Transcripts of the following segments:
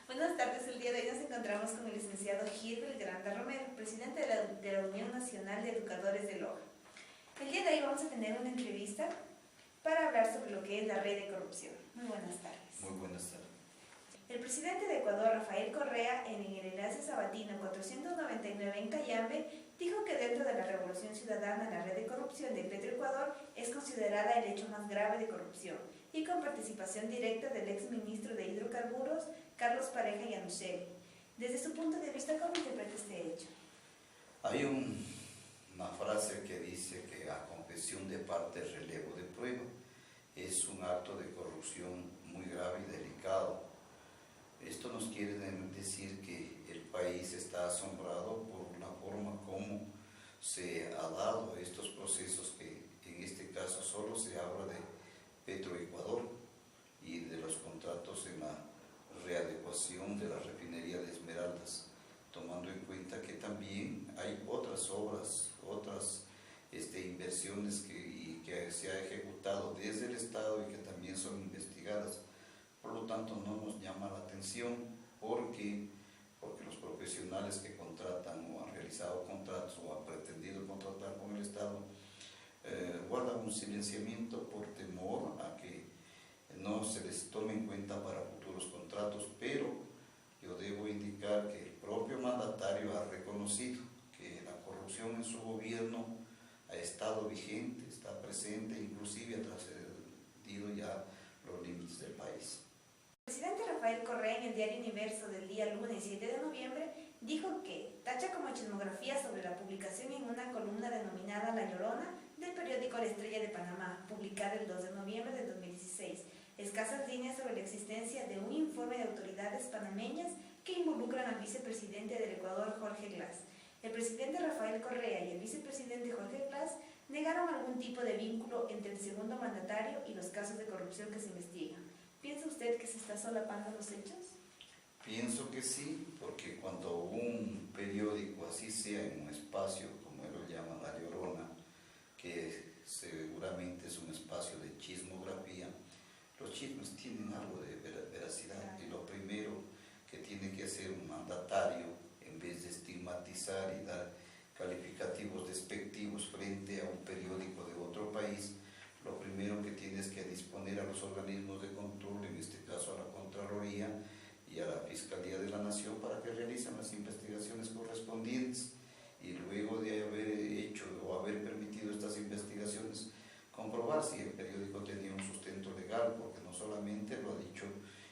Buenas tardes, el día de hoy nos encontramos con el licenciado Gilbert Granda Romero, presidente de la Unión Nacional de Educadores de Loja. El día de hoy vamos a tener una entrevista para hablar sobre lo que es la red de corrupción. Muy buenas tardes. Muy buenas tardes. El presidente de Ecuador, Rafael Correa, en el enlace sabatino 499 en Cayambe, dijo que dentro de la revolución ciudadana la red de corrupción de Petroecuador es considerada el hecho más grave de corrupción y con participación directa del exministro de Hidrocarburos, Carlos Pareja Yanuseli. Desde su punto de vista, ¿cómo interpreta este hecho? Hay una frase que dice que a confesión de parte, relevo de prueba. Es un acto de corrupción muy grave y delicado. Esto nos quiere decir que el país está asombrado por la forma como se ha dado estos procesos, que en este caso solo se habla de Petroecuador y de los contratos en la readecuación de la refinería de Esmeraldas, tomando en cuenta que también hay otras obras, otras inversiones que se ha ejecutado desde el Estado y que también son investigadas. Por lo tanto, no nos llama la atención porque los profesionales que contratan o han realizado contratos o han pretendido contratar con el Estado guardan un silenciamiento por temor a que no se les tome en cuenta para futuros contratos, pero yo debo indicar que el propio mandatario ha reconocido que la corrupción en su gobierno ha estado vigente, está presente, inclusive ha trascendido ya los límites del país. El presidente Rafael Correa, en el diario Universo del día lunes 7 de noviembre, dijo que tacha como chismografía sobre la publicación en una columna denominada La Llorona del periódico La Estrella de Panamá, publicada el 2 de noviembre de 2016, escasas líneas sobre la existencia de un informe de autoridades panameñas que involucran al vicepresidente del Ecuador, Jorge Glass. El presidente Rafael Correa y el vicepresidente Jorge Glass negaron algún tipo de vínculo entre el segundo mandatario y los casos de corrupción que se investigan. ¿Piensa usted que se está solapando los hechos? Pienso que sí, porque cuando un periódico, así sea en un espacio, como él lo llama La Llorona, que seguramente es un espacio de chismografía, los chismes tienen algo de veracidad, y lo primero que tiene que hacer un mandatario, en vez de estigmatizar y dar calificativos despectivos frente a un periódico de otro país, lo primero que tienes que disponer a los organismos de control, en este caso a la Contraloría y a la Fiscalía de la Nación, para que realicen las investigaciones correspondientes, y luego de haber hecho o haber permitido estas investigaciones, comprobar si el periódico tenía un sustento legal, porque no solamente lo ha dicho,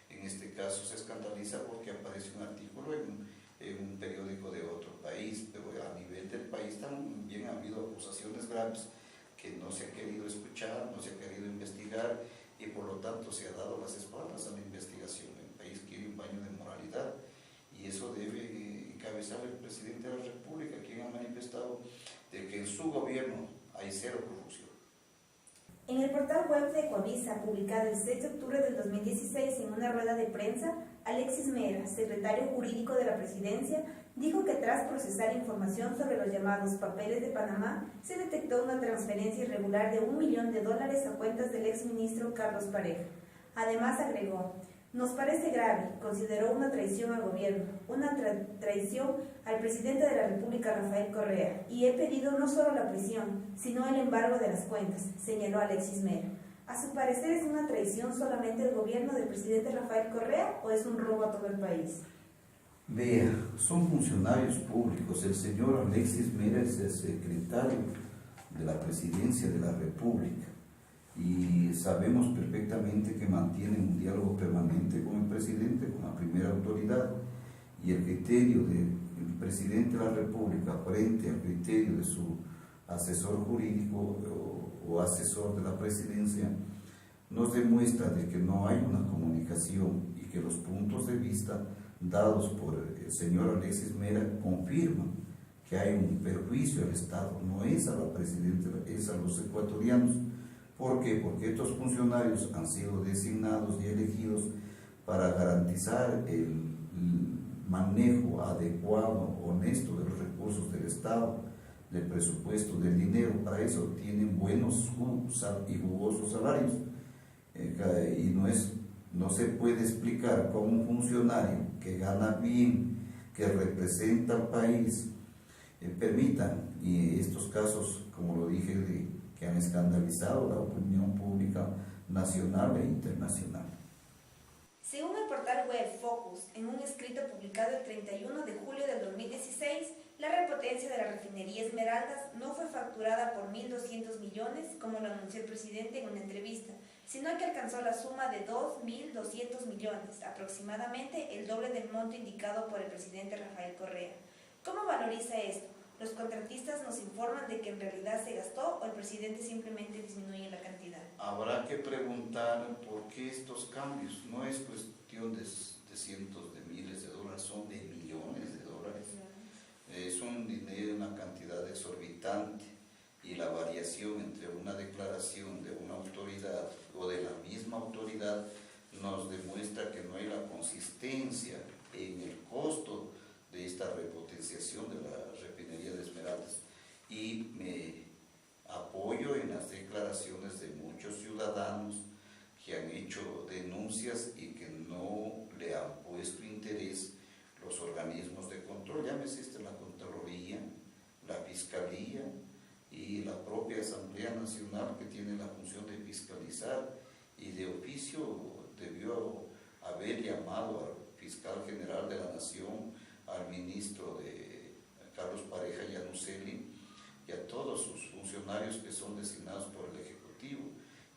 en este caso se escandaliza porque aparece un artículo en un periódico de otro país, pero a nivel del país también ha habido acusaciones graves que no se ha querido escuchar, no se ha querido investigar, y por lo tanto se ha dado las espaldas a la investigación. El país quiere un baño de moralidad, y eso debe encabezar el presidente de la República, quien ha manifestado de que en su gobierno hay cero corrupción. En el portal web de Ecuavisa, publicado el 6 de octubre del 2016 en una rueda de prensa, Alexis Mera, secretario jurídico de la Presidencia, dijo que tras procesar información sobre los llamados papeles de Panamá, se detectó una transferencia irregular de $1 millón a cuentas del exministro Carlos Pareja. Además agregó: nos parece grave, consideró una traición al gobierno, una traición al presidente de la República, Rafael Correa, y he pedido no solo la prisión, sino el embargo de las cuentas, señaló Alexis Mera. ¿A su parecer es una traición solamente el gobierno del presidente Rafael Correa o es un robo a todo el país? Vea, son funcionarios públicos. El señor Alexis Mera es el secretario de la Presidencia de la República, y sabemos perfectamente que mantienen un diálogo permanente con el presidente, con la primera autoridad, y el criterio del presidente de la República frente al criterio de su asesor jurídico o asesor de la presidencia nos demuestra de que no hay una comunicación, y que los puntos de vista dados por el señor Alexis Mera confirman que hay un perjuicio al Estado, no es a la presidenta, es a los ecuatorianos. ¿Por qué? Porque estos funcionarios han sido designados y elegidos para garantizar el manejo adecuado, honesto de los recursos del Estado, del presupuesto, del dinero. Para eso tienen buenos y jugosos salarios, y no es No se puede explicar cómo un funcionario que gana bien, que representa al país, permitan, y estos casos, como lo dije, que han escandalizado la opinión pública nacional e internacional. Según el portal web Focus, en un escrito publicado el 31 de julio del 2016, la repotencia de la refinería Esmeraldas no fue facturada por 1.200 millones, como lo anunció el presidente en una entrevista, sino que alcanzó la suma de 2.200 millones, aproximadamente el doble del monto indicado por el presidente Rafael Correa. ¿Cómo valoriza esto? ¿Los contratistas nos informan de que en realidad se gastó o el presidente simplemente disminuye la cantidad? Habrá que preguntar por qué estos cambios. No es cuestión de cientos de miles de dólares, son de millones de dólares. Es un dinero, una cantidad exorbitante, y la variación entre una declaración de una autoridad o de la misma autoridad nos demuestra que no hay la consistencia en el costo de esta repotenciación de la refinería de Esmeraldas. Y me apoyo en las declaraciones de muchos ciudadanos que han hecho denuncias y que no le han puesto interés los organismos de control, llámese la Contraloría, la Fiscalía y la propia Asamblea Nacional, que tiene la función de fiscalizar, y de oficio debió haber llamado al fiscal general de la Nación, al ministro de Carlos Pareja Yanuseli, y a todos sus funcionarios que son designados por el Ejecutivo,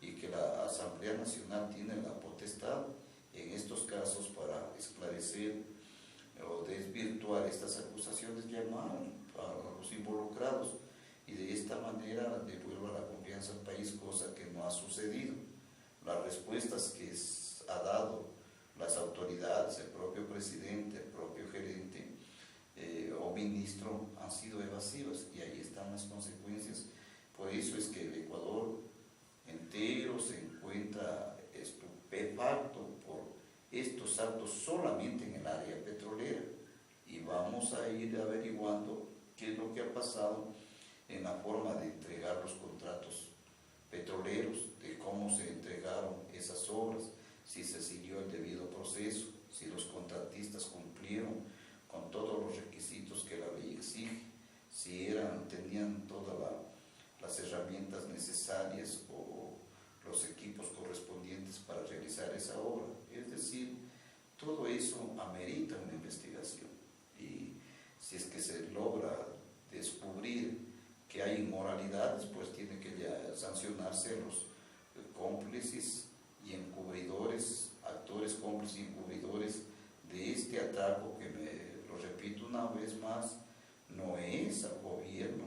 y que la Asamblea Nacional tiene la potestad en estos casos para esclarecer o desvirtuar estas acusaciones, llamar a los involucrados, y de esta manera devuelva la confianza al país, cosa que no ha sucedido. Las respuestas que ha dado las autoridades, el propio presidente, el propio gerente o ministro han sido evasivas, y ahí están las consecuencias. Por eso es que el Ecuador entero se encuentra estupefacto por estos actos solamente en el área petrolera, y vamos a ir averiguando qué es lo que ha pasado en la forma de entregar los contratos petroleros, de cómo se entregaron esas obras, si se siguió el debido proceso, si los contratistas cumplieron con todos los requisitos que la ley exige, si tenían todas las herramientas necesarias o los equipos correspondientes para realizar esa obra. Es decir, todo eso amerita una investigación, y si es que se logra descubrir que hay inmoralidades, pues tiene que ya sancionarse los cómplices y encubridores, actores cómplices y encubridores de este atraco, que lo repito una vez más, no es al gobierno,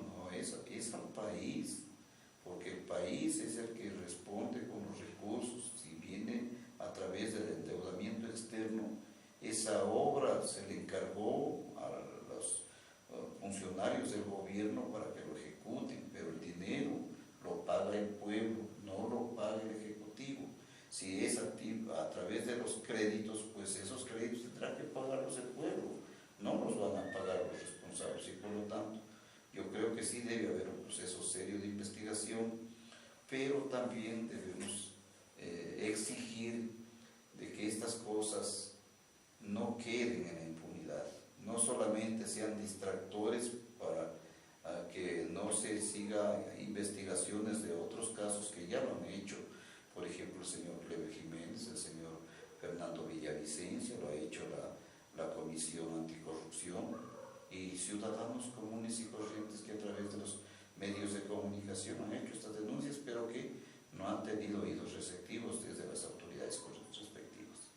es al país, porque el país es el que responde con los recursos. Si viene a través del endeudamiento externo, esa obra se le encargó a los funcionarios del gobierno para que lo ejecuten, pero el dinero lo paga el pueblo, no lo paga el Ejecutivo. Si es a través de los créditos, pues esos créditos tendrá que pagarlos el pueblo, no los van a pagar los responsables, y por lo tanto yo creo que sí debe haber un proceso serio de investigación, pero también debemos exigir de que estas cosas no queden en la impunidad, no solamente sean distractores para que no se siga investigaciones de otros casos que ya lo han hecho, por ejemplo el señor Plebe Jiménez, el señor Fernando Villavicencio, lo ha hecho la Comisión Anticorrupción, y ciudadanos comunes y corrientes que a través de los medios de comunicación han hecho estas denuncias, pero que no han tenido oídos receptivos desde las autoridades respectivas.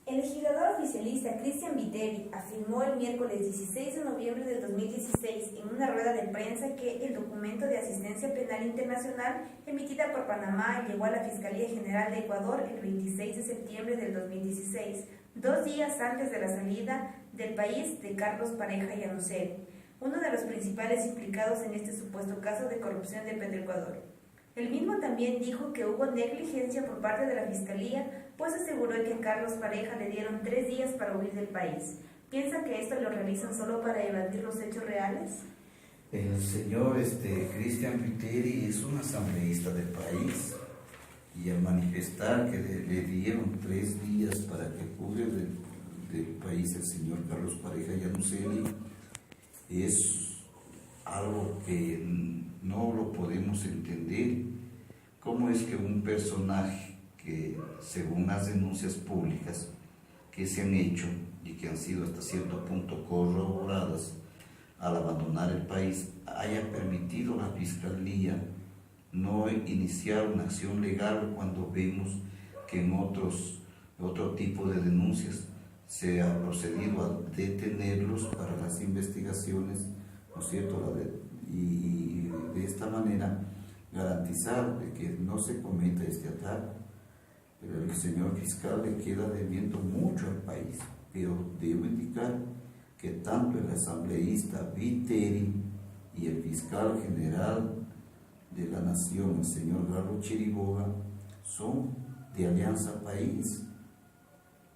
El legislador oficialista Cristian Viteri afirmó el miércoles 16 de noviembre del 2016 en una rueda de prensa que el documento de asistencia penal internacional emitida por Panamá llegó a la Fiscalía General de Ecuador el 26 de septiembre del 2016, 2 días antes de la salida del país de Carlos Pareja Yanuseli, uno de los principales implicados en este supuesto caso de corrupción de Petroecuador. El mismo también dijo que hubo negligencia por parte de la Fiscalía, pues aseguró que a Carlos Pareja le dieron 3 días para huir del país. ¿Piensa que esto lo realizan solo para evadir los hechos reales? El señor Cristian Viteri es un asambleísta del país, y al manifestar que le dieron 3 días para que fugue del país el señor Carlos Pareja Llanuselli, es algo que no lo podemos entender. ¿Cómo es que un personaje que, según las denuncias públicas que se han hecho y que han sido hasta cierto punto corroboradas, al abandonar el país, haya permitido a la Fiscalía no iniciar una acción legal cuando vemos que en otro tipo de denuncias se ha procedido a detenerlos para las investigaciones, ¿no es cierto? Y de esta manera garantizar de que no se cometa este ataque. Pero el señor fiscal le queda debiendo mucho al país, pero debo indicar que tanto el asambleísta Viteri y el fiscal general de la Nación, el señor Garro Chiriboga, son de Alianza País,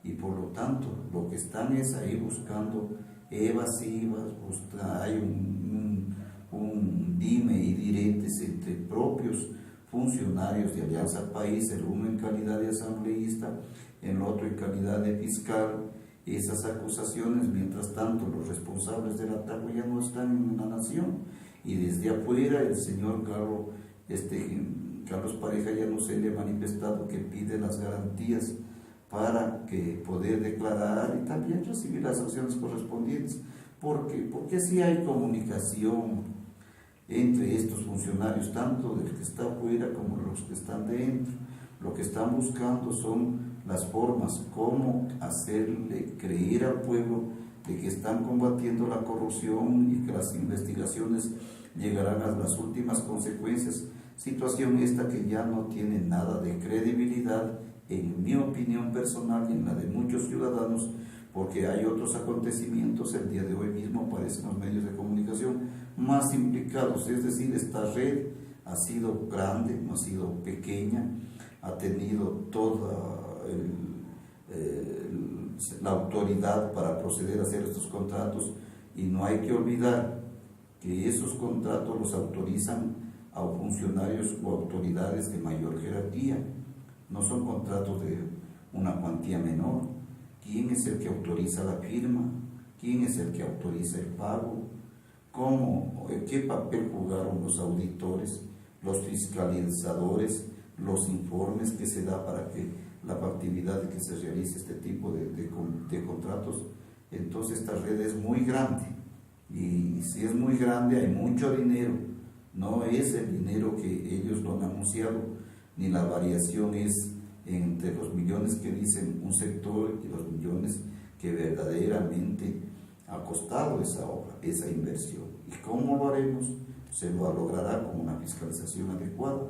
y por lo tanto lo que están es ahí buscando evasivas, hay un dime y diretes entre propios funcionarios de Alianza País, el uno en calidad de asambleísta, el otro en calidad de fiscal. Esas acusaciones, mientras tanto, los responsables del ataque ya no están en la nación, y desde afuera el señor Carlos Pareja Llanuselli ha manifestado que pide las garantías para que poder declarar y también recibir las acciones correspondientes, porque si hay comunicación entre estos funcionarios, tanto del que está afuera como los que están dentro. Lo que están buscando son las formas, cómo hacerle creer al pueblo de que están combatiendo la corrupción y que las investigaciones llegarán a las últimas consecuencias. Situación esta que ya no tiene nada de credibilidad, en mi opinión personal y en la de muchos ciudadanos, porque hay otros acontecimientos. El día de hoy mismo aparecen los medios de comunicación más implicados, es decir, esta red ha sido grande, no ha sido pequeña, ha tenido toda la autoridad para proceder a hacer estos contratos, y no hay que olvidar que esos contratos los autorizan a funcionarios o autoridades de mayor jerarquía, no son contratos de una cuantía menor. ¿Quién es el que autoriza la firma? ¿Quién es el que autoriza el pago? ¿Qué papel jugaron los auditores, los fiscalizadores, los informes que se da para que la actividad de que se realice este tipo de contratos? Entonces esta red es muy grande, y si es muy grande hay mucho dinero, no es el dinero que ellos lo han anunciado, ni la variación es entre los millones que dicen un sector y los millones que verdaderamente ha costado esa obra, esa inversión. ¿Y cómo lo haremos? Se lo logrará con una fiscalización adecuada.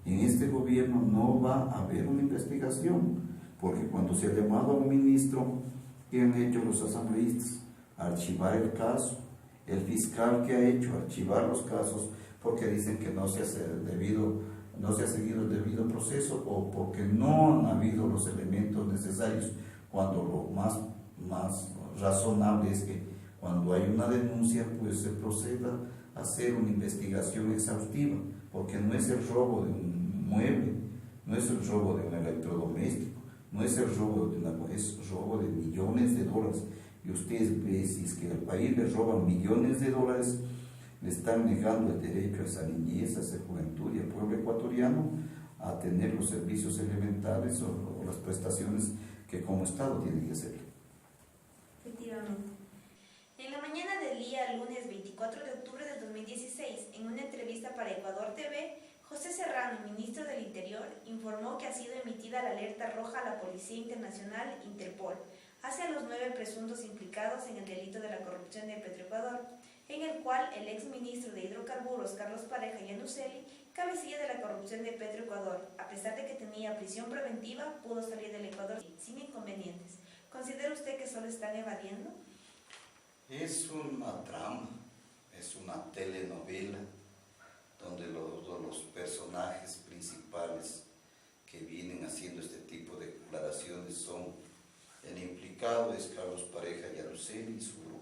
En este gobierno no va a haber una investigación, porque cuando se ha llamado a un ministro, ¿qué han hecho los asambleístas? Archivar el caso. El fiscal, ¿qué ha hecho? Archivar los casos, porque dicen que no se ha seguido el debido proceso, o porque no han habido los elementos necesarios, cuando lo más razonable es que cuando hay una denuncia, pues se proceda a hacer una investigación exhaustiva, porque no es el robo de un mueble, no es el robo de un electrodoméstico, no es el robo es robo de millones de dólares. Y ustedes ven, si es que al país le roban millones de dólares, le están negando el derecho a esa niñez, a esa juventud y al pueblo ecuatoriano a tener los servicios elementales o las prestaciones que como Estado tiene que hacer. Efectivamente. En la mañana del día lunes 24 de octubre del 2016, en una entrevista para Ecuador TV, José Serrano, ministro del Interior, informó que ha sido emitida la alerta roja a la Policía Internacional Interpol hacia los 9 presuntos implicados en el delito de la corrupción de Petroecuador, en el cual el exministro de Hidrocarburos, Carlos Pareja Llanuselli, cabecilla de la corrupción de Petroecuador. A pesar de que tenía prisión preventiva, pudo salir del Ecuador sin inconvenientes. ¿Considera usted que solo están evadiendo? Es una trama, es una telenovela donde los personajes principales que vienen haciendo este tipo de declaraciones son: el implicado es Carlos Pareja Llanuselli y su grupo.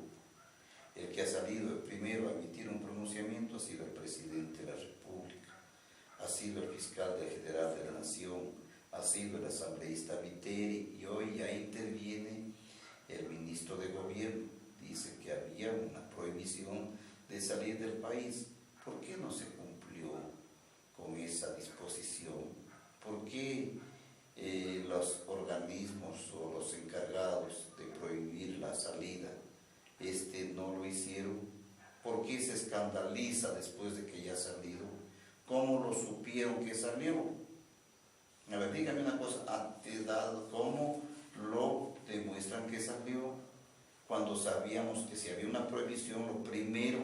El que ha salido primero a emitir un pronunciamiento ha sido el presidente de la República. Ha sido sido el fiscal general de la Nación, ha sido el asambleísta Viteri, y hoy ya interviene el ministro de Gobierno. Dice que había una prohibición de salir del país. ¿Por qué no se cumplió con esa disposición? ¿Por qué los organismos o los encargados de prohibir la salida no lo hicieron? ¿Por qué se escandaliza después de que ya ha salido? ¿Cómo lo supieron que salió? A ver, dígame una cosa, ¿cómo lo demuestran que salió? Cuando sabíamos que si había una prohibición, lo primero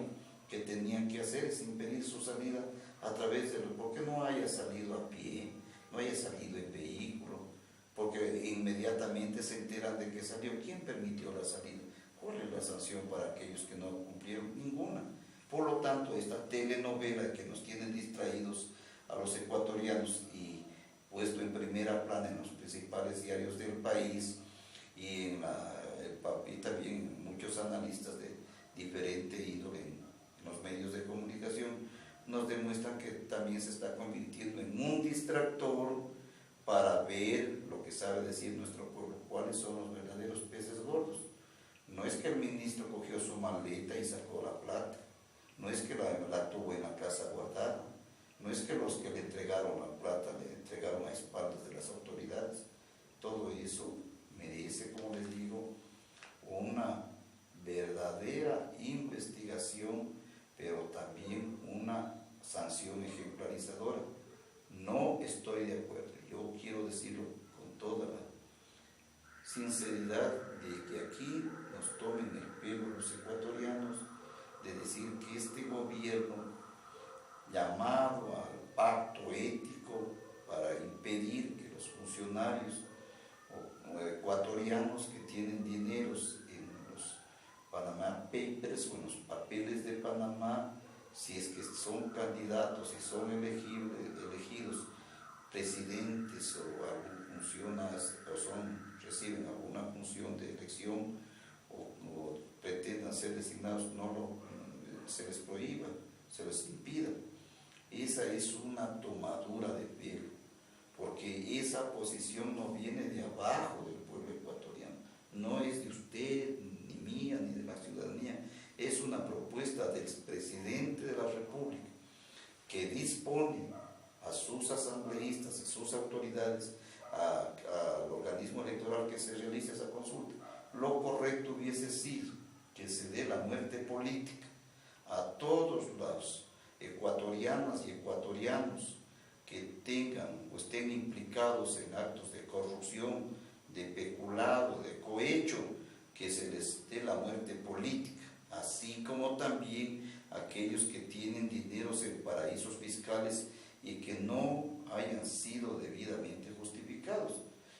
que tenían que hacer es impedir su salida a través de... ¿Por qué no haya salido a pie? No haya salido en vehículo, porque inmediatamente se enteran de que salió. ¿Quién permitió la salida? ¿Cuál es la sanción para aquellos que no cumplieron? Ninguna. Por lo tanto, esta telenovela que nos tienen distraídos a los ecuatorianos y puesto en primera plana en los principales diarios del país y también muchos analistas de diferente índole en los medios de comunicación, nos demuestran que también se está convirtiendo en un distractor para ver lo que sabe decir nuestro pueblo, cuáles son los verdaderos peces gordos. No es que el ministro cogió su maleta y sacó la plata, no es que la tuvo en la casa guardada, no es que los que le entregaron la plata le entregaron a espaldas de las autoridades. Todo eso merece, como les digo, una verdadera investigación, pero también una sanción ejemplarizadora. No estoy de acuerdo, yo quiero decirlo con toda la sinceridad de que aquí nos tomen el pelo los ecuatorianos, de decir que este gobierno, llamado al pacto ético para impedir que los funcionarios o ecuatorianos que tienen dineros en los Panama Papers o en los papeles de Panamá, si es que son candidatos y son elegidos presidentes reciben alguna función de elección o pretendan ser designados, se les prohíba, se les impida. Esa es una tomadura de pelo, porque esa posición no viene de abajo del pueblo ecuatoriano, no es de usted, ni mía, ni de la ciudadanía, es una propuesta del expresidente de la República que dispone a sus asambleístas, a sus autoridades, al organismo electoral que se realice esa consulta. Lo correcto hubiese sido que se dé la muerte política a todos los ecuatorianas y ecuatorianos que tengan o estén implicados en actos de corrupción, de peculado, de cohecho, que se les dé la muerte política, así como también aquellos que tienen dineros en paraísos fiscales y que no hayan sido debidamente justificados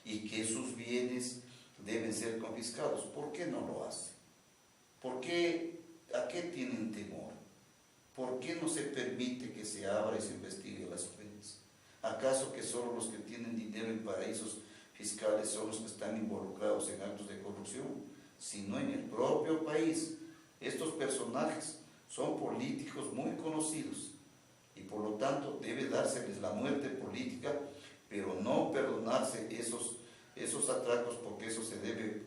y que sus bienes deben ser confiscados. ¿Por qué no lo hacen? ¿A qué tienen temor? ¿Por qué no se permite que se abra y se investigue las cuentas? ¿Acaso que solo los que tienen dinero en paraísos fiscales son los que están involucrados en actos de corrupción? Sino en el propio país. Estos personajes son políticos muy conocidos y por lo tanto debe dárseles la muerte política, pero no perdonarse esos atracos, porque eso el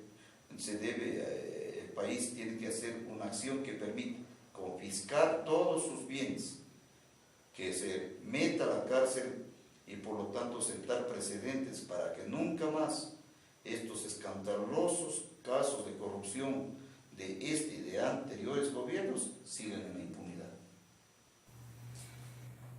país tiene que hacer una acción que permita confiscar todos sus bienes, que se meta a la cárcel y por lo tanto sentar precedentes para que nunca más estos escandalosos casos de corrupción de este y de anteriores gobiernos sigan en la impunidad.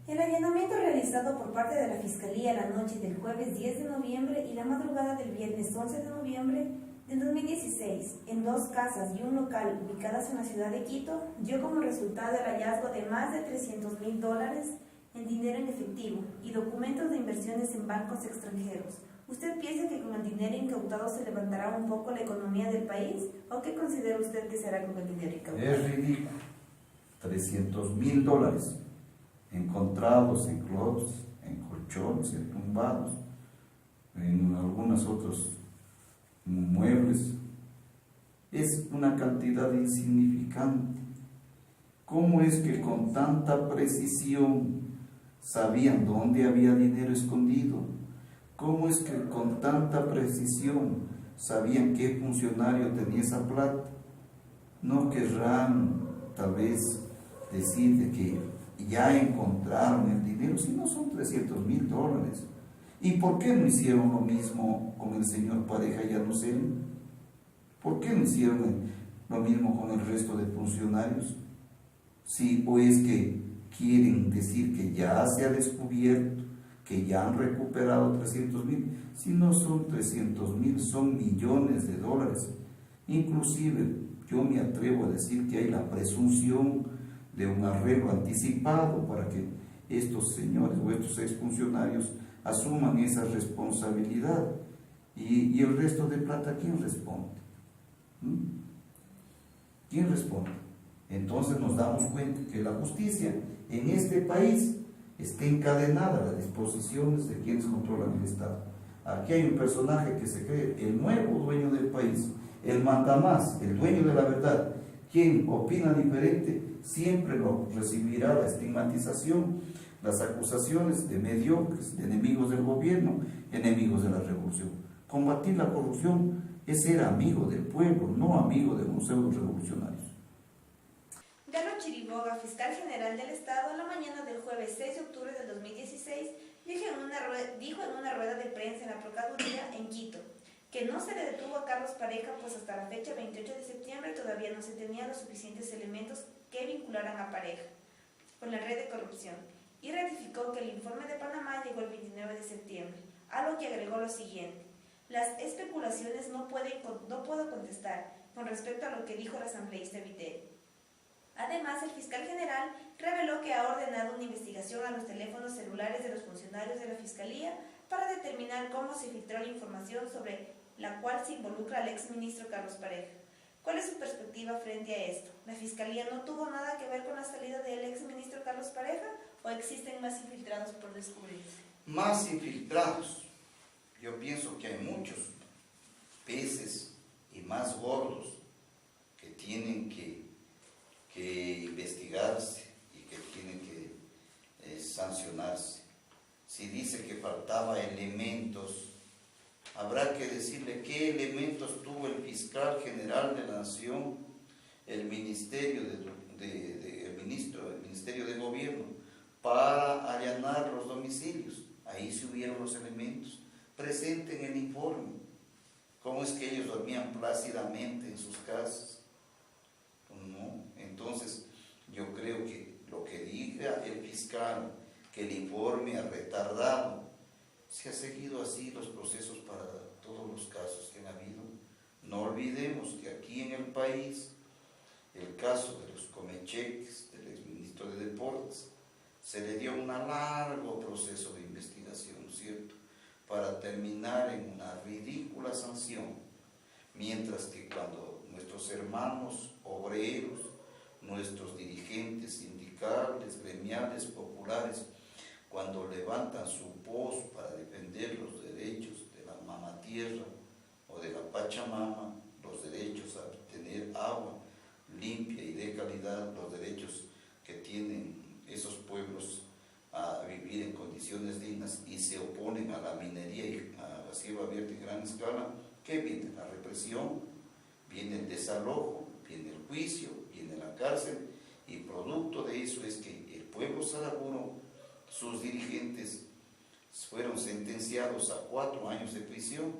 El allanamiento realizado por parte de la Fiscalía la noche del jueves 10 de noviembre y la madrugada del viernes 11 de noviembre del 2016 en 2 casas y un local ubicadas en la ciudad de Quito dio como resultado el hallazgo de más de $300.000 en dinero en efectivo y documentos de inversiones en bancos extranjeros. ¿Usted piensa que con el dinero incautado se levantará un poco la economía del país? ¿O qué considera usted que será con el dinero incautado? Es ridículo. $300.000 encontrados en closets, en colchones, en tumbados, en algunos otros muebles. Es una cantidad insignificante. ¿Cómo es que con tanta precisión sabían dónde había dinero escondido. ¿Cómo es que con tanta precisión sabían qué funcionario tenía esa plata? No querrán tal vez decir de que ya encontraron el dinero, si no son $300,000. ¿Y por qué no hicieron lo mismo con el señor Pareja Llanuselli? ¿Por qué no hicieron lo mismo con el resto de funcionarios? Si o es que quieren decir que ya se ha descubierto, que ya han recuperado 300,000, si no son 300,000, son millones de dólares. Inclusive yo me atrevo a decir que hay la presunción de un arreglo anticipado para que estos señores o estos exfuncionarios asuman esa responsabilidad. Y el resto de plata, ¿quién responde? ¿Quién responde? Entonces nos damos cuenta que la justicia en este país está encadenada a las disposiciones de quienes controlan el Estado. Aquí hay un personaje que se cree el nuevo dueño del país, el mandamás, el dueño de la verdad. Quien opina diferente siempre lo recibirá la estigmatización, las acusaciones de mediocres, de enemigos del gobierno, enemigos de la revolución. Combatir la corrupción es ser amigo del pueblo, no amigo de unos pseudo-revolucionarios. Galo Chiriboga, fiscal general del Estado, la mañana del jueves 6 de octubre del 2016, dijo en una rueda de prensa en la Procuraduría en Quito que no se le detuvo a Carlos Pareja, pues hasta la fecha 28 de septiembre todavía no se tenían los suficientes elementos que vincularan a Pareja con la red de corrupción, y ratificó que el informe de Panamá llegó el 29 de septiembre, a lo que agregó lo siguiente: las especulaciones no puedo contestar con respecto a lo que dijo el asambleísta Viteri. Además, el fiscal general reveló que ha ordenado una investigación a los teléfonos celulares de los funcionarios de la Fiscalía para determinar cómo se filtró la información sobre la cual se involucra al exministro Carlos Pareja. ¿Cuál es su perspectiva frente a esto? ¿La Fiscalía no tuvo nada que ver con la salida del exministro Carlos Pareja o existen más infiltrados por descubrirse? Más infiltrados. Yo pienso que hay muchos peces y más gordos que tienen que investigarse y que tienen que sancionarse. Si dice que faltaba elementos, habrá que decirle qué elementos tuvo el fiscal general de la Nación, el Ministerio el Ministerio de Gobierno, para allanar los domicilios. Ahí se hubieron los elementos. Presenten el informe. ¿Cómo es que ellos dormían plácidamente en sus casas? No. Entonces, yo creo que lo que diga el fiscal, que el informe ha retardado, se ha seguido así los procesos para todos los casos que han habido. No olvidemos que aquí en el país, el caso de los comecheques del exministro de Deportes, se le dio un largo proceso de investigación, ¿cierto?, para terminar en una ridícula sanción, mientras que cuando nuestros hermanos obreros, nuestros dirigentes sindicales, gremiales, populares, cuando levantan su voz para defender los derechos de la mamá tierra o de la Pachamama, los derechos a tener agua limpia y de calidad, los derechos que tienen esos pueblos a vivir en condiciones dignas, y se oponen a la minería y a la ciega abierta en gran escala, ¿qué viene? La represión, viene el desalojo, viene el juicio, viene la cárcel, y producto de eso es que el pueblo saraguro, sus dirigentes fueron sentenciados a 4 años de prisión,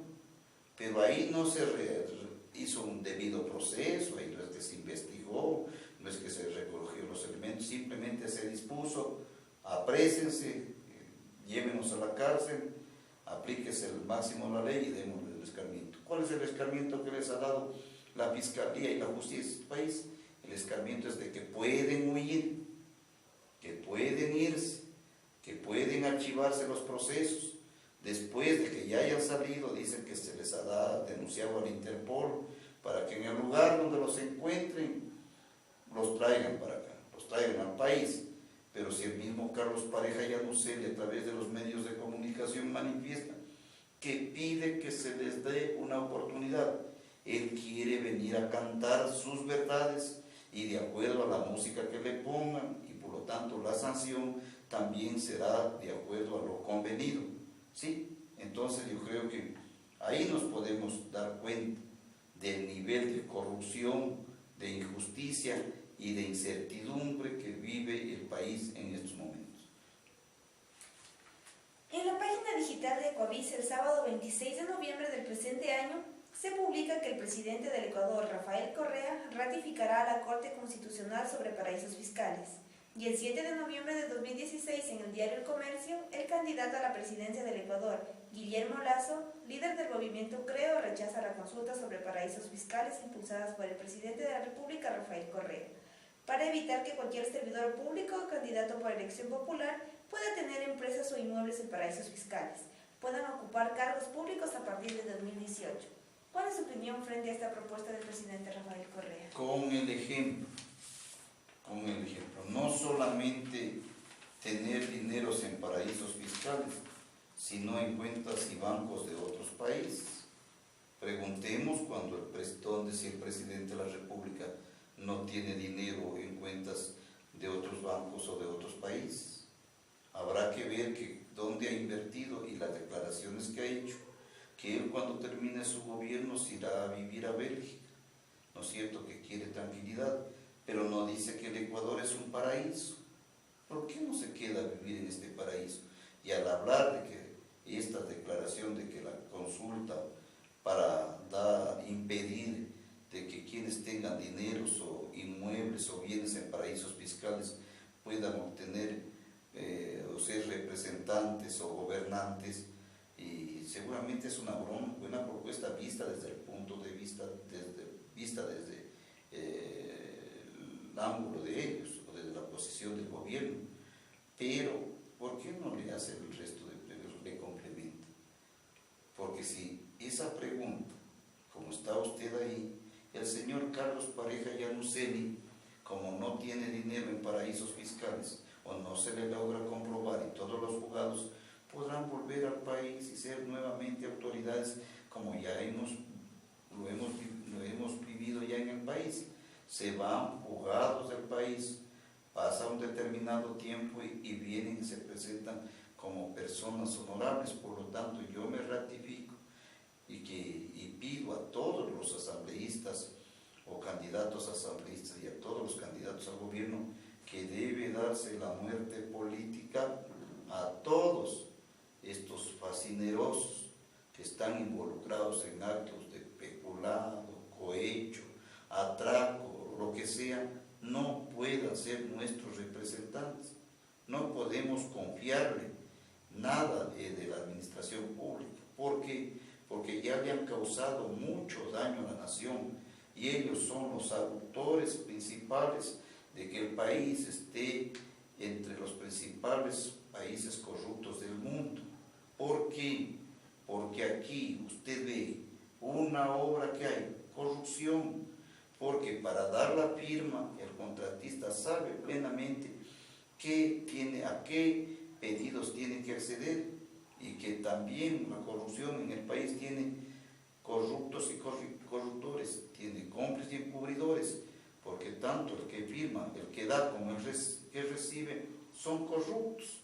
pero ahí no se hizo un debido proceso, ahí no es que se investigó, no es que se recogió los elementos, simplemente se dispuso: aprésense, llévenos a la cárcel, aplíquese el máximo la ley y démosle el escarmiento. ¿Cuál es el escarmiento que les ha dado la Fiscalía y la Justicia de este país? El escarmiento es de que pueden huir, que pueden irse, que pueden archivarse los procesos. Después de que ya hayan salido, dicen que se les ha denunciado al Interpol para que en el lugar donde los encuentren, los traigan para acá, los traigan al país. Pero si el mismo Carlos Pareja Llanuselli, a través de los medios de comunicación, manifiesta que pide que se les dé una oportunidad, él quiere venir a cantar sus verdades y de acuerdo a la música que le pongan, y por lo tanto la sanción también será de acuerdo a lo convenido, ¿sí? Entonces yo creo que ahí nos podemos dar cuenta del nivel de corrupción, de injusticia y de incertidumbre que vive el país en estos momentos. En la página digital de Ecuavis, el sábado 26 de noviembre del presente año, se publica que el presidente del Ecuador, Rafael Correa, ratificará a la Corte Constitucional sobre paraísos fiscales. Y el 7 de noviembre de 2016, en el diario El Comercio, el candidato a la presidencia del Ecuador, Guillermo Lasso, líder del movimiento Creo, rechaza la consulta sobre paraísos fiscales impulsadas por el presidente de la República, Rafael Correa, para evitar que cualquier servidor público o candidato por elección popular pueda tener empresas o inmuebles en paraísos fiscales, puedan ocupar cargos públicos a partir de 2018. ¿Cuál es su opinión frente a esta propuesta del presidente Rafael Correa? Con el ejemplo, no solamente tener dineros en paraísos fiscales, sino en cuentas y bancos de otros países. Preguntemos si el presidente de la República no tiene dinero en cuentas de otros bancos o de otros países. Habrá que ver dónde ha invertido y las declaraciones que ha hecho, que él cuando termine su gobierno se irá a vivir a Bélgica, ¿no es cierto?, que quiere tranquilidad, pero no dice que el Ecuador es un paraíso. ¿Por qué no se queda a vivir en este paraíso? Y al hablar de que esta declaración de que la consulta para impedir de que quienes tengan dineros o inmuebles o bienes en paraísos fiscales puedan obtener o ser representantes o gobernantes, y seguramente es una buena propuesta vista desde el punto de vista, desde el ángulo de ellos o desde la posición del gobierno, pero ¿por qué no le hace el resto de premios, le complementa? Porque si esa pregunta, como está usted ahí, el señor Carlos Pareja Llanuselli, como no tiene dinero en paraísos fiscales o no se le logra comprobar, y todos los juzgados podrán volver al país y ser nuevamente autoridades, como ya lo hemos vivido ya en el país. Se van juzgados del país, pasa un determinado tiempo y vienen y se presentan como personas honorables. Por lo tanto, yo me ratifico y pido a todos los asambleístas o candidatos asambleístas y a todos los candidatos al gobierno que debe darse la muerte política a todos estos fascinerosos que están involucrados en actos de peculado, cohecho, atraco, lo que sea, no puedan ser nuestros representantes. No podemos confiarle nada de la administración pública. ¿Por qué? Porque ya le han causado mucho daño a la nación y ellos son los autores principales de que el país esté entre los principales países corruptos del mundo. ¿Por qué? Porque aquí usted ve una obra que hay, corrupción, porque para dar la firma el contratista sabe plenamente a qué pedidos tiene que acceder, y que también la corrupción en el país tiene corruptos y corruptores, tiene cómplices y encubridores, porque tanto el que firma, el que da como el que recibe son corruptos.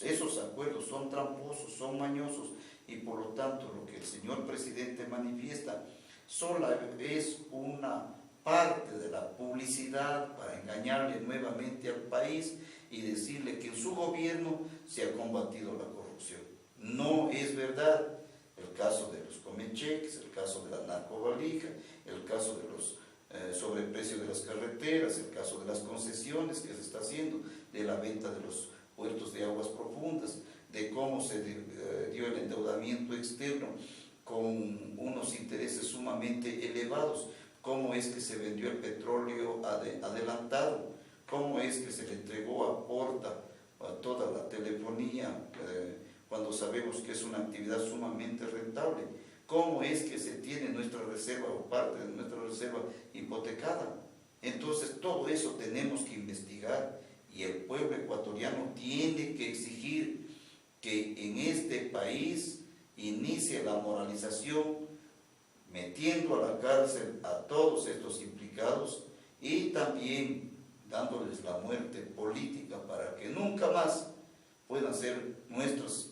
Esos acuerdos son tramposos, son mañosos, y por lo tanto lo que el señor presidente manifiesta solo es una parte de la publicidad para engañarle nuevamente al país y decirle que en su gobierno se ha combatido la corrupción. No es verdad. El caso de los comecheques, el caso de la narcovalija, el caso de los sobreprecios de las carreteras, el caso de las concesiones que se está haciendo, de la venta de los puertos de aguas profundas, de cómo se dio el endeudamiento externo con unos intereses sumamente elevados, cómo es que se vendió el petróleo adelantado, cómo es que se le entregó a Porta a toda la telefonía, cuando sabemos que es una actividad sumamente rentable, cómo es que se tiene nuestra reserva o parte de nuestra reserva hipotecada. Entonces todo eso tenemos que investigar, y el pueblo ecuatoriano tiene que exigir que en este país inicie la moralización, metiendo a la cárcel a todos estos implicados y también dándoles la muerte política para que nunca más puedan ser nuestros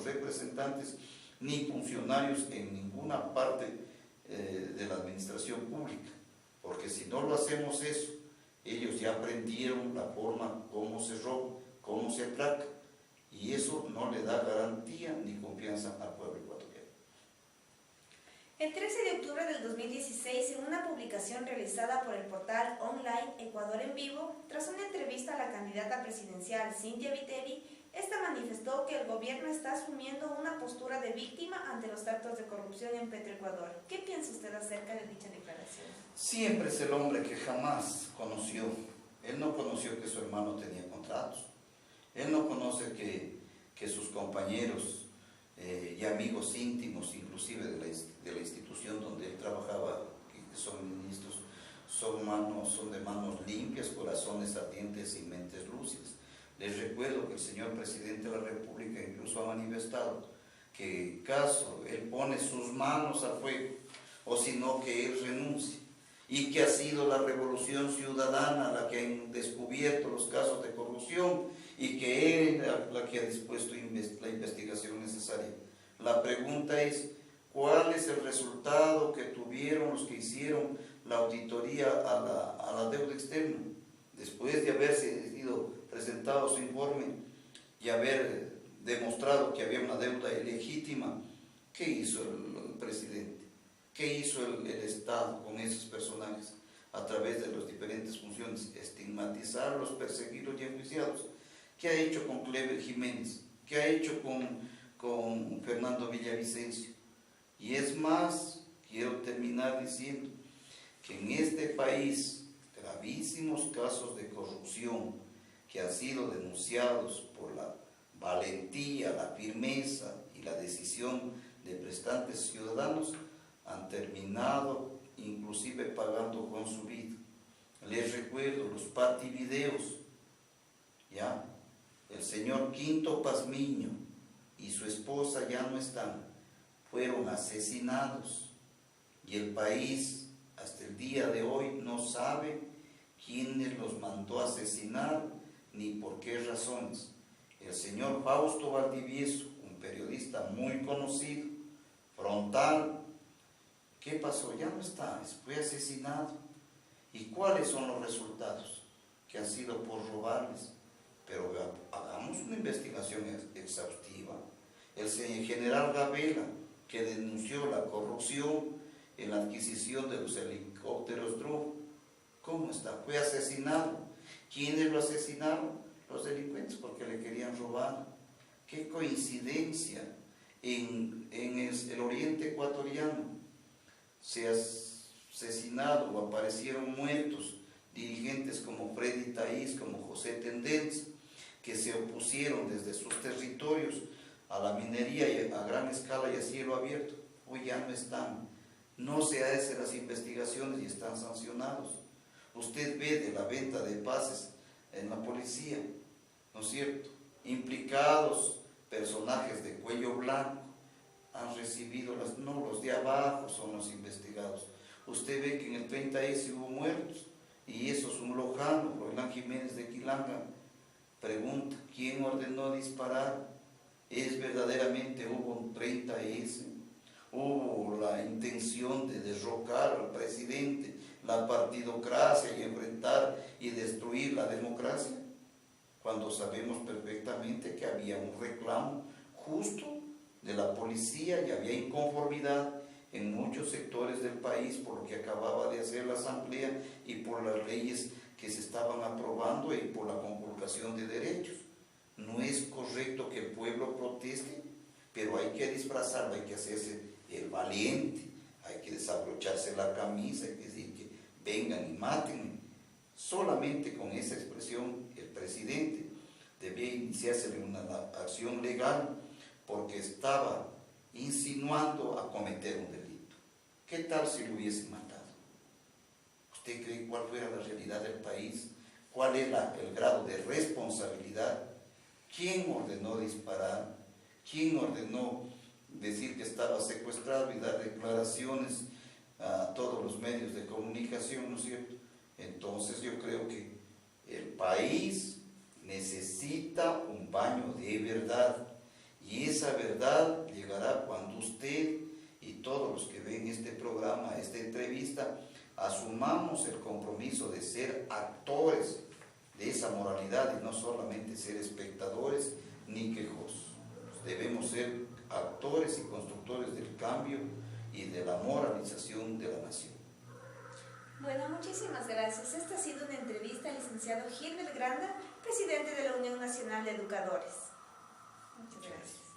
representantes ni funcionarios en ninguna parte de la administración pública, porque si no lo hacemos eso, ellos ya aprendieron la forma como se roba, cómo se atraca, y eso no le da garantía ni confianza al pueblo ecuatoriano. El 13 de octubre del 2016, en una publicación realizada por el portal online Ecuador en Vivo, tras una entrevista a la candidata presidencial Cynthia Viteri, esta manifestó que el gobierno está asumiendo una postura de víctima ante los actos de corrupción en Petroecuador. ¿Qué piensa usted acerca de dicha declaración? Siempre es el hombre que jamás conoció. Él no conoció que su hermano tenía contratos. Él no conoce que sus compañeros y amigos íntimos, inclusive de la institución donde él trabajaba, que son ministros, son de manos limpias, corazones ardientes y mentes lúcidas. Les recuerdo que el señor presidente de la República incluso ha manifestado que caso él pone sus manos al fuego, o sino que él renuncie, y que ha sido la revolución ciudadana la que ha descubierto los casos de corrupción y que él la que ha dispuesto la investigación necesaria. La pregunta es, ¿cuál es el resultado que tuvieron los que hicieron la auditoría a la deuda externa? Después de haberse sido presentado su informe y haber demostrado que había una deuda ilegítima, ¿qué hizo el presidente? ¿Qué hizo el Estado con esos personajes a través de las diferentes funciones? Estigmatizarlos, perseguirlos y enjuiciarlos. ¿Qué ha hecho con Clever Jiménez? ¿Qué ha hecho con Fernando Villavicencio? Y es más, quiero terminar diciendo que en este país gravísimos casos de corrupción que han sido denunciados por la valentía, la firmeza y la decisión de prestantes ciudadanos han terminado inclusive pagando con su vida. Les recuerdo los pativideos, ¿ya? El señor Quinto Pazmiño y su esposa ya no están, fueron asesinados, y el país hasta el día de hoy no sabe quiénes los mandó a asesinar ni por qué razones. El señor Fausto Valdivieso, un periodista muy conocido, frontal, ¿qué pasó? Ya no está, fue asesinado. ¿Y cuáles son los resultados? Que han sido por robarles. Pero hagamos una investigación exhaustiva. El general Gabela, que denunció la corrupción en la adquisición de los helicópteros Drew, ¿cómo está? Fue asesinado. ¿Quiénes lo asesinaron? Los delincuentes, porque le querían robar. ¡Qué coincidencia! En el oriente ecuatoriano se ha asesinado o aparecieron muertos dirigentes como Freddy Taiz, como José Tendenz, que se opusieron desde sus territorios a la minería a gran escala y a cielo abierto. Hoy ya no están. No se hacen las investigaciones y están sancionados. Usted ve de la venta de pases en la policía, ¿no es cierto? Implicados personajes de cuello blanco han recibido los de abajo son los investigados. Usted ve que en el 30S hubo muertos, y eso es un lojano, Roland Jiménez de Quilanga. Pregunta, ¿quién ordenó disparar? ¿Es verdaderamente hubo un 30S? ¿Hubo la intención de derrocar al presidente, la partidocracia y enfrentar y destruir la democracia? Cuando sabemos perfectamente que había un reclamo justo de la policía y había inconformidad en muchos sectores del país por lo que acababa de hacer la Asamblea y por las leyes que se estaban aprobando y por la conculcación de derechos. No es correcto que el pueblo proteste, pero hay que disfrazarlo, hay que hacerse el valiente, hay que desabrocharse la camisa, hay que decir que vengan y mátenme. Solamente con esa expresión el presidente debía iniciarse una acción legal, porque estaba insinuando a cometer un delito. ¿Qué tal si lo hubiesen matado? ¿Usted cree cuál fuera la realidad del país? ¿Cuál es el grado de responsabilidad? ¿Quién ordenó disparar? ¿Quién ordenó decir que estaba secuestrado y dar declaraciones a todos los medios de comunicación, ¿no es cierto? Entonces yo creo que el país necesita un baño de verdad. Y esa verdad llegará cuando usted y todos los que ven este programa, esta entrevista, asumamos el compromiso de ser actores de esa moralidad y no solamente ser espectadores ni quejosos. Debemos ser actores y constructores del cambio y de la moralización de la nación. Bueno, muchísimas gracias. Esta ha sido una entrevista al licenciado Gilbert Granda, presidente de la Unión Nacional de Educadores. Muchas gracias.